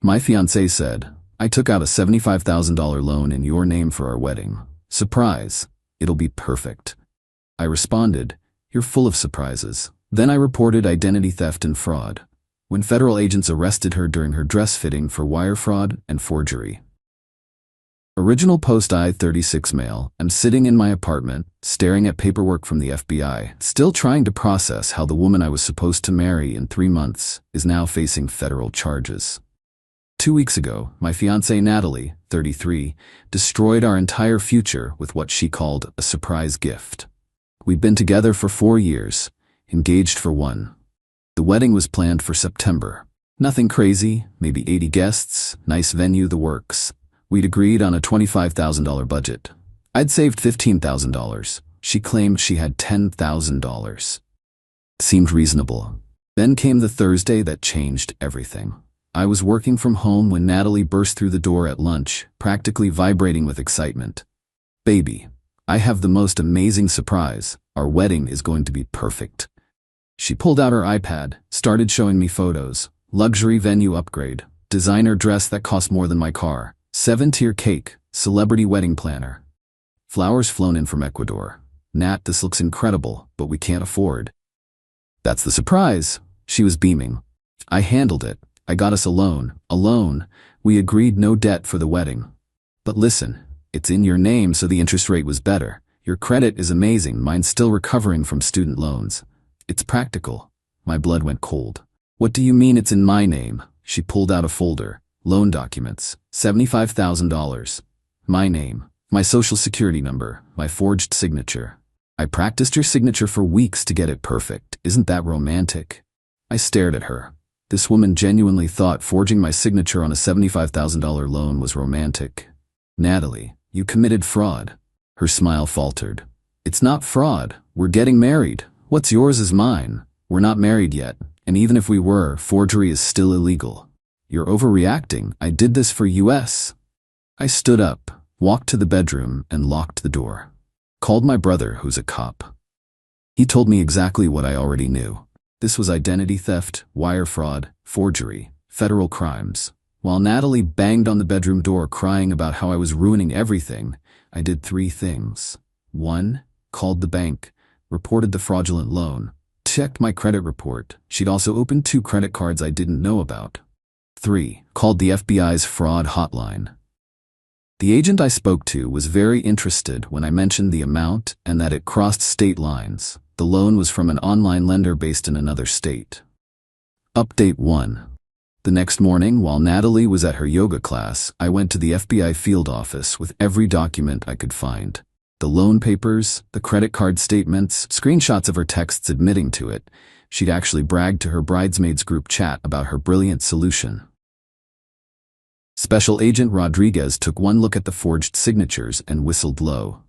My fiancé said, "I took out a $75,000 loan in your name for our wedding. Surprise. It'll be perfect." I responded, "You're full of surprises." Then I reported identity theft and fraud, when federal agents arrested her during her dress fitting for wire fraud and forgery. Original post I-36 male. I'm sitting in my apartment, staring at paperwork from the FBI, still trying to process how the woman I was supposed to marry in 3 months is now facing federal charges. 2 weeks ago, my fiancée Natalie, 33, destroyed our entire future with what she called a surprise gift. We'd been together for 4 years, engaged for 1. The wedding was planned for September. Nothing crazy, maybe 80 guests, nice venue, the works. We'd agreed on a $25,000 budget. I'd saved $15,000. She claimed she had $10,000. Seemed reasonable. Then came the Thursday that changed everything. I was working from home when Natalie burst through the door at lunch, practically vibrating with excitement. "Baby, I have the most amazing surprise. Our wedding is going to be perfect." She pulled out her iPad, started showing me photos. Luxury venue upgrade, designer dress that cost more than my car, 7-tier cake, celebrity wedding planner. Flowers flown in from Ecuador. "Nat, this looks incredible, but we can't afford." "That's the surprise." She was beaming. "I handled it. I got us a loan. We agreed no debt for the wedding. But listen, it's in your name, so the interest rate was better. Your credit is amazing, mine's still recovering from student loans. It's practical." My blood went cold. "What do you mean it's in my name?" She pulled out a folder. Loan documents, $75,000. My name, my social security number, my forged signature. "I practiced your signature for weeks to get it perfect. Isn't that romantic?" I stared at her. This woman genuinely thought forging my signature on a $75,000 loan was romantic. "Natalie, you committed fraud." Her smile faltered. "It's not fraud. We're getting married. What's yours is mine. We're not married yet, and even if we were, forgery is still illegal." "You're overreacting. I did this for US." I stood up, walked to the bedroom, and locked the door. Called my brother, who's a cop. He told me exactly what I already knew. This was identity theft, wire fraud, forgery, federal crimes. While Natalie banged on the bedroom door crying about how I was ruining everything, I did 3 things. 1. Called the bank, reported the fraudulent loan, checked my credit report. She'd also opened 2 credit cards I didn't know about. 3. Called the FBI's fraud hotline. The agent I spoke to was very interested when I mentioned the amount and that it crossed state lines. The loan was from an online lender based in another state. Update 1. The next morning, while Natalie was at her yoga class, I went to the FBI field office with every document I could find. The loan papers, the credit card statements, screenshots of her texts admitting to it. She'd actually bragged to her bridesmaids group chat about her brilliant solution. Special Agent Rodriguez took one look at the forged signatures and whistled low.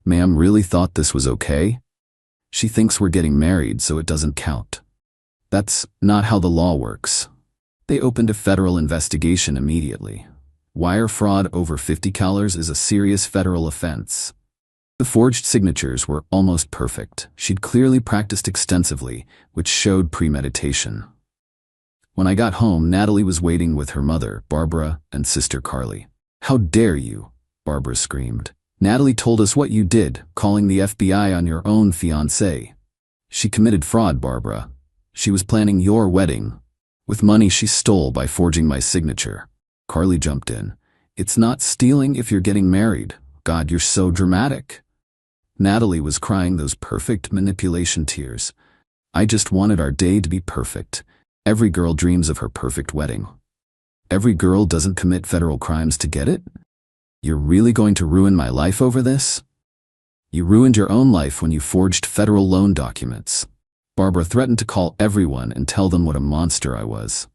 "Ma'am really thought this was okay? She thinks we're getting married, so it doesn't count." "That's not how the law works." They opened a federal investigation immediately. Wire fraud over $50 is a serious federal offense. The forged signatures were almost perfect. She'd clearly practiced extensively, which showed premeditation. When I got home, Natalie was waiting with her mother, Barbara, and sister Carly. "How dare you?" Barbara screamed. "Natalie told us what you did, calling the FBI on your own fiancé." "She committed fraud, Barbara. She was planning your wedding with money she stole by forging my signature." Carly jumped in. "It's not stealing if you're getting married. God, you're so dramatic." Natalie was crying those perfect manipulation tears. "I just wanted our day to be perfect. Every girl dreams of her perfect wedding. Every girl doesn't commit federal crimes to get it? You're really going to ruin my life over this? You ruined your own life when you forged federal loan documents." Barbara threatened to call everyone and tell them what a monster I was.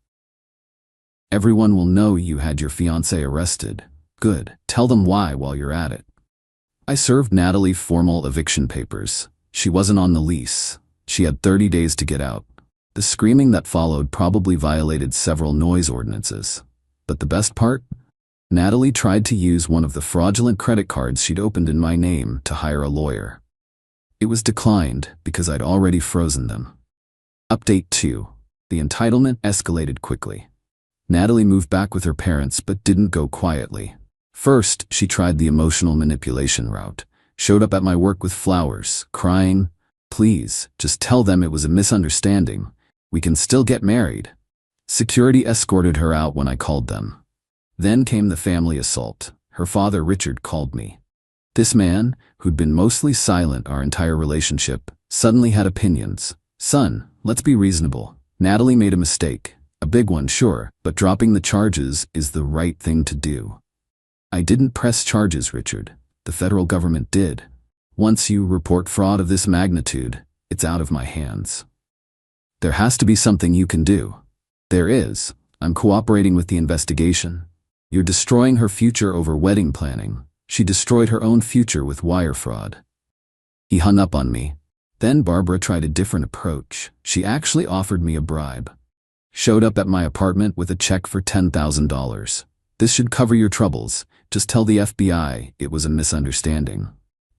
"Everyone will know you had your fiancé arrested." "Good. Tell them why while you're at it." I served Natalie formal eviction papers. She wasn't on the lease. She had 30 days to get out. The screaming that followed probably violated several noise ordinances. But the best part? Natalie tried to use one of the fraudulent credit cards she'd opened in my name to hire a lawyer. It was declined because I'd already frozen them. Update 2. The entitlement escalated quickly. Natalie moved back with her parents but didn't go quietly. First, she tried the emotional manipulation route. Showed up at my work with flowers, crying, "Please, just tell them it was a misunderstanding. We can still get married." Security escorted her out when I called them. Then came the family assault. Her father, Richard, called me. This man, who'd been mostly silent our entire relationship, suddenly had opinions. "Son, let's be reasonable. Natalie made a mistake. A big one, sure, but dropping the charges is the right thing to do." "I didn't press charges, Richard. The federal government did. Once you report fraud of this magnitude, it's out of my hands. There has to be something you can do." "There is. I'm cooperating with the investigation." "You're destroying her future over wedding planning. She destroyed her own future with wire fraud." He hung up on me. Then Barbara tried a different approach. She actually offered me a bribe. Showed up at my apartment with a check for $10,000. "This should cover your troubles. Just tell the FBI it was a misunderstanding."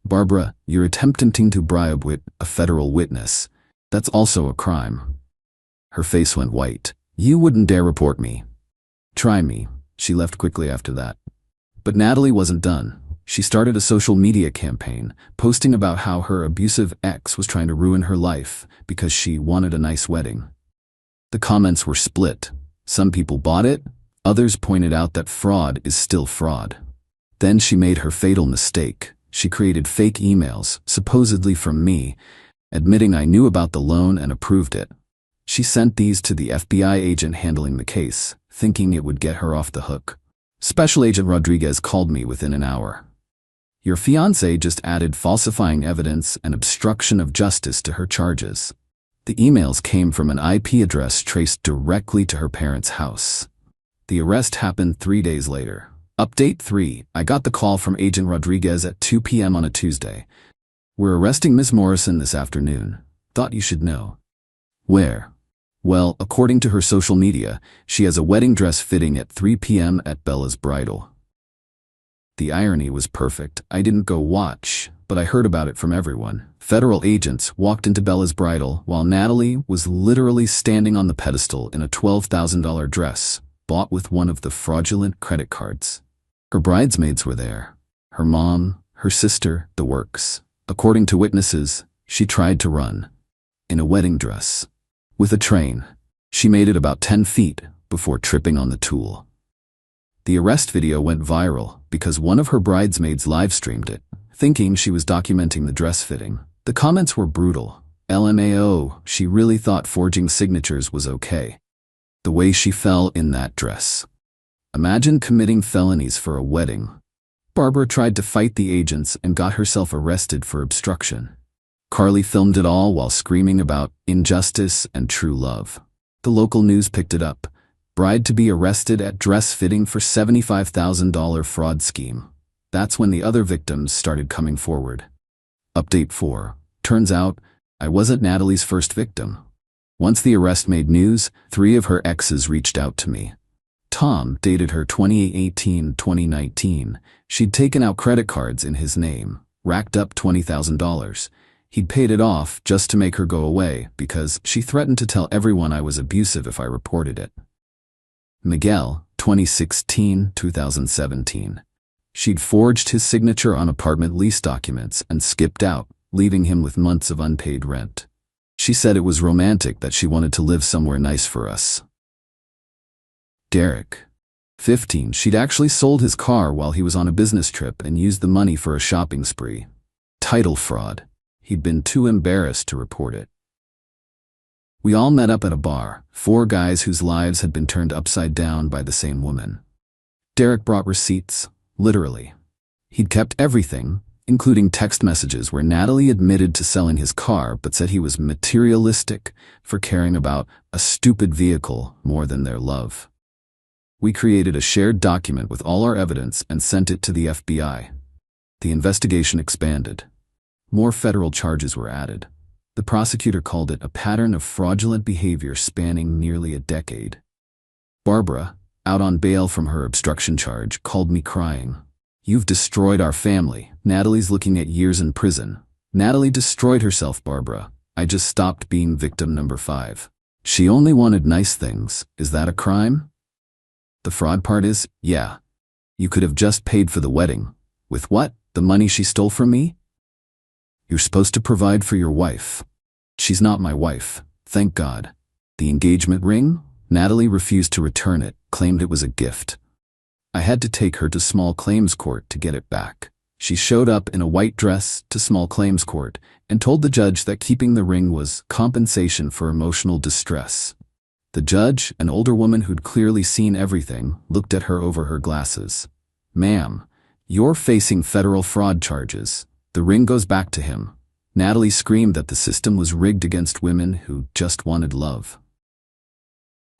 "Barbara, you're attempting to bribe a federal witness. That's also a crime." Her face went white. "You wouldn't dare report me." "Try me." She left quickly after that. But Natalie wasn't done. She started a social media campaign, posting about how her abusive ex was trying to ruin her life because she wanted a nice wedding. The comments were split. Some people bought it, others pointed out that fraud is still fraud. Then she made her fatal mistake. She created fake emails, supposedly from me, admitting I knew about the loan and approved it. She sent these to the FBI agent handling the case, thinking it would get her off the hook. Special Agent Rodriguez called me within an hour. "Your fiancée just added falsifying evidence and obstruction of justice to her charges." The emails came from an IP address traced directly to her parents' house. The arrest happened 3 days later. Update 3. I got the call from Agent Rodriguez at 2 p.m. on a Tuesday. "We're arresting Ms. Morrison this afternoon. Thought you should know." "Where?" "Well, according to her social media, she has a wedding dress fitting at 3 p.m. at Bella's bridal." The irony was perfect. I didn't go watch, but I heard about it from everyone. Federal agents walked into Bella's bridal while Natalie was literally standing on the pedestal in a $12,000 dress, bought with one of the fraudulent credit cards. Her bridesmaids were there. Her mom, her sister, the works. According to witnesses, she tried to run in a wedding dress with a train. She made it about 10 feet before tripping on the tool. The arrest video went viral because one of her bridesmaids live-streamed it, thinking she was documenting the dress fitting. The comments were brutal. LMAO, she really thought forging signatures was okay. The way she fell in that dress. Imagine committing felonies for a wedding. Barbara tried to fight the agents and got herself arrested for obstruction. Carly filmed it all while screaming about injustice and true love. The local news picked it up. Bride to be arrested at dress fitting for $75,000 fraud scheme. That's when the other victims started coming forward. Update 4. Turns out, I wasn't Natalie's first victim. Once the arrest made news, 3 of her exes reached out to me. Tom dated her 2018-2019. She'd taken out credit cards in his name, racked up $20,000. He'd paid it off just to make her go away because she threatened to tell everyone I was abusive if I reported it. Miguel, 2016-2017. She'd forged his signature on apartment lease documents and skipped out, leaving him with months of unpaid rent. She said it was romantic that she wanted to live somewhere nice for us. Derek, 15. She'd actually sold his car while he was on a business trip and used the money for a shopping spree. Title fraud. He'd been too embarrassed to report it. We all met up at a bar, 4 guys whose lives had been turned upside down by the same woman. Derek brought receipts, literally. He'd kept everything, including text messages where Natalie admitted to selling his car but said he was materialistic for caring about a stupid vehicle more than their love. We created a shared document with all our evidence and sent it to the FBI. The investigation expanded. More federal charges were added. The prosecutor called it a pattern of fraudulent behavior spanning nearly a decade. Barbara, out on bail from her obstruction charge, called me crying. "You've destroyed our family. Natalie's looking at years in prison." Natalie destroyed herself, Barbara. I just stopped being victim number 5. She only wanted nice things. Is that a crime? The fraud part is, yeah. You could have just paid for the wedding. With what? The money she stole from me? You're supposed to provide for your wife. She's not my wife, thank God. The engagement ring? Natalie refused to return it, claimed it was a gift. I had to take her to small claims court to get it back. She showed up in a white dress to small claims court and told the judge that keeping the ring was compensation for emotional distress. The judge, an older woman who'd clearly seen everything, looked at her over her glasses. Ma'am, you're facing federal fraud charges. The ring goes back to him. Natalie screamed that the system was rigged against women who just wanted love.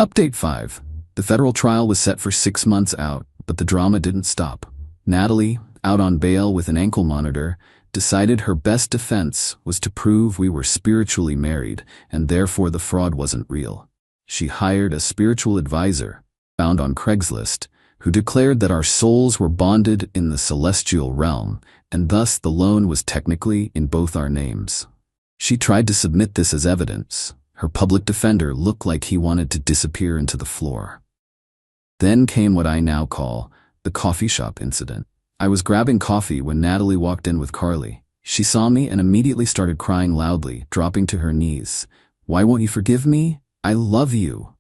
Update 5. The federal trial was set for 6 months out, but the drama didn't stop. Natalie, out on bail with an ankle monitor, decided her best defense was to prove we were spiritually married and therefore the fraud wasn't real. She hired a spiritual advisor, found on Craigslist, who declared that our souls were bonded in the celestial realm, and thus the loan was technically in both our names. She tried to submit this as evidence. Her public defender looked like he wanted to disappear into the floor. Then came what I now call the coffee shop incident. I was grabbing coffee when Natalie walked in with Carly. She saw me and immediately started crying loudly, dropping to her knees. Why won't you forgive me? I love you.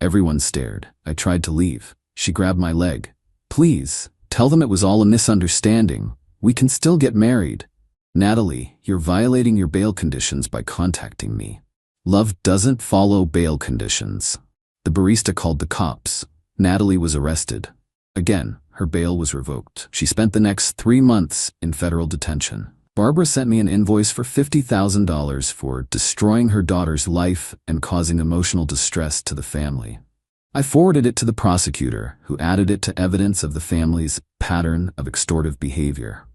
Everyone stared. I tried to leave. She grabbed my leg. Please, tell them it was all a misunderstanding. We can still get married. Natalie, you're violating your bail conditions by contacting me. Love doesn't follow bail conditions. The barista called the cops. Natalie was arrested. Again, her bail was revoked. She spent the next 3 months in federal detention. Barbara sent me an invoice for $50,000 for destroying her daughter's life and causing emotional distress to the family. I forwarded it to the prosecutor, who added it to evidence of the family's pattern of extortive behavior.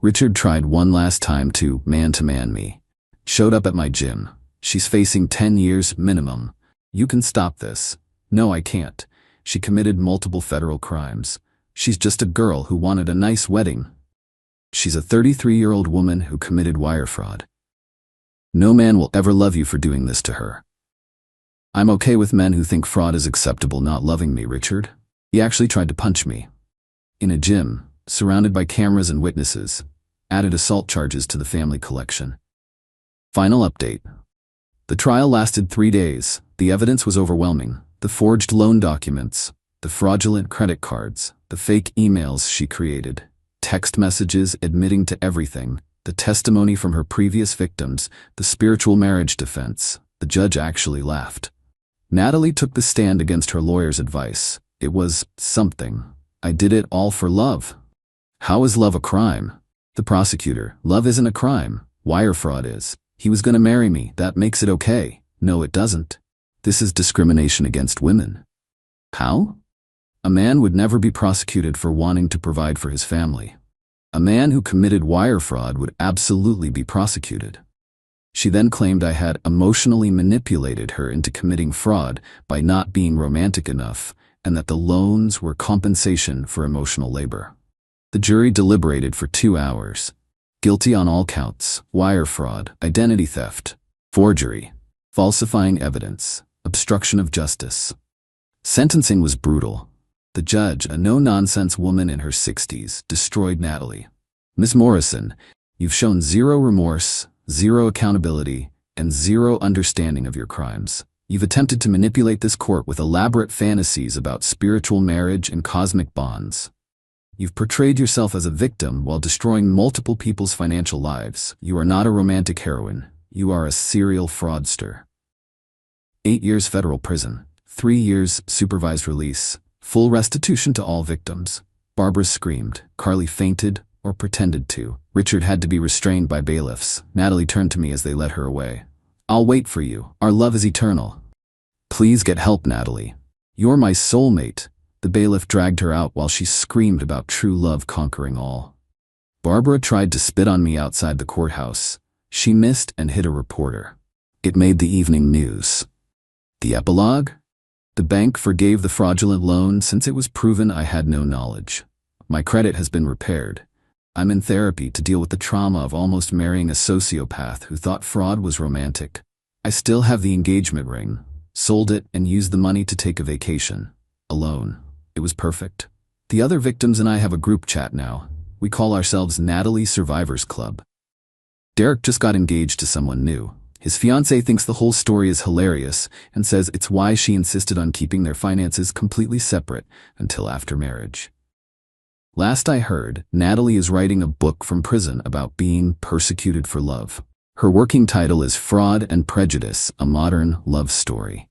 Richard tried one last time to man-to-man me. Showed up at my gym. She's facing 10 years minimum. You can stop this. No, I can't. She committed multiple federal crimes. She's just a girl who wanted a nice wedding. She's a 33-year-old woman who committed wire fraud. No man will ever love you for doing this to her. I'm okay with men who think fraud is acceptable not loving me, Richard. He actually tried to punch me. In a gym, surrounded by cameras and witnesses, added assault charges to the family collection. Final update. The trial lasted 3 days. The evidence was overwhelming. The forged loan documents, the fraudulent credit cards, the fake emails she created, text messages admitting to everything, the testimony from her previous victims, the spiritual marriage defense. The judge actually laughed. Natalie took the stand against her lawyer's advice. It was something. I did it all for love. How is love a crime? The prosecutor, love isn't a crime. Wire fraud is. He was gonna marry me. That makes it okay. No, it doesn't. This is discrimination against women. How? A man would never be prosecuted for wanting to provide for his family. A man who committed wire fraud would absolutely be prosecuted. She then claimed I had emotionally manipulated her into committing fraud by not being romantic enough, and that the loans were compensation for emotional labor. The jury deliberated for 2 hours. Guilty on all counts: wire fraud, identity theft, forgery, falsifying evidence, obstruction of justice. Sentencing was brutal. The judge, a no-nonsense woman in her 60s, destroyed Natalie. Ms. Morrison, you've shown zero remorse, zero accountability, and zero understanding of your crimes. You've attempted to manipulate this court with elaborate fantasies about spiritual marriage and cosmic bonds. You've portrayed yourself as a victim while destroying multiple people's financial lives. You are not a romantic heroine. You are a serial fraudster. 8 years federal prison, 3 years supervised release, full restitution to all victims. Barbara screamed. Carly fainted or pretended to. Richard had to be restrained by bailiffs. Natalie turned to me as they led her away. I'll wait for you. Our love is eternal. Please get help, Natalie. You're my soulmate. The bailiff dragged her out while she screamed about true love conquering all. Barbara tried to spit on me outside the courthouse. She missed and hit a reporter. It made the evening news. The epilogue? The bank forgave the fraudulent loan since it was proven I had no knowledge. My credit has been repaired. I'm in therapy to deal with the trauma of almost marrying a sociopath who thought fraud was romantic. I still have the engagement ring, sold it, and used the money to take a vacation. Alone. It was perfect. The other victims and I have a group chat now. We call ourselves Natalie Survivors Club. Derek just got engaged to someone new. His fiancée thinks the whole story is hilarious and says it's why she insisted on keeping their finances completely separate until after marriage. Last I heard, Natalie is writing a book from prison about being persecuted for love. Her working title is Fraud and Prejudice, a Modern Love Story.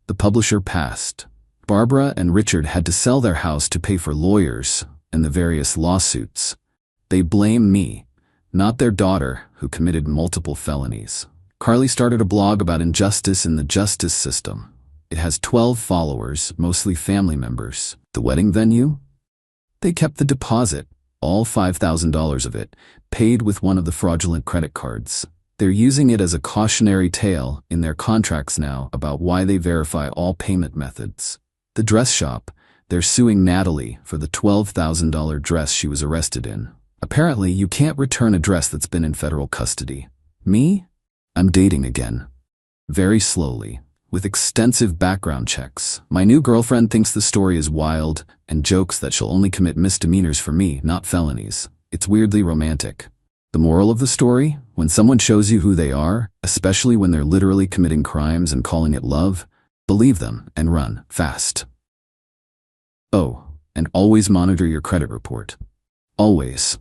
The publisher passed. Barbara and Richard had to sell their house to pay for lawyers and the various lawsuits. They blame me, not their daughter, who committed multiple felonies. Carly started a blog about injustice in the justice system. It has 12 followers, mostly family members. The wedding venue? They kept the deposit, all $5,000 of it, paid with one of the fraudulent credit cards. They're using it as a cautionary tale in their contracts now about why they verify all payment methods. The dress shop, they're suing Natalie for the $12,000 dress she was arrested in. Apparently, you can't return a dress that's been in federal custody. Me? I'm dating again. Very slowly, with extensive background checks. My new girlfriend thinks the story is wild and jokes that she'll only commit misdemeanors for me, not felonies. It's weirdly romantic. The moral of the story? When someone shows you who they are, especially when they're literally committing crimes and calling it love, believe them and run fast. Oh, and always monitor your credit report. Always.